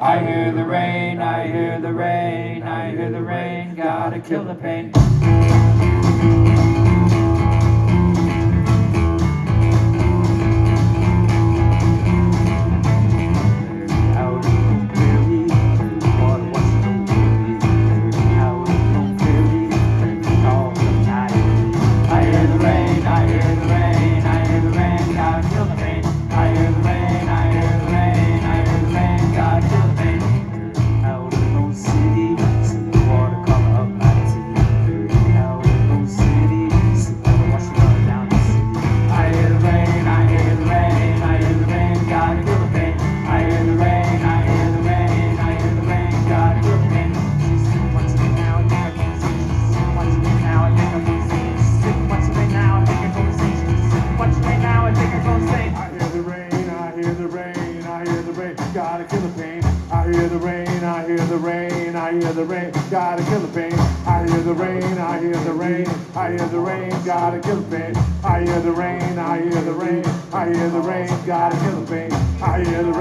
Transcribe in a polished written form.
I hear the rain, I hear the rain, I hear the rain, gotta kill the pain. Gotta kill the pain. I hear the rain, I hear the rain, I hear the rain, gotta kill the pain. I hear the rain, I hear the rain, I hear the rain, gotta kill the pain. I hear the rain, I hear the rain, I hear the rain, gotta kill the pain. I hear the rain.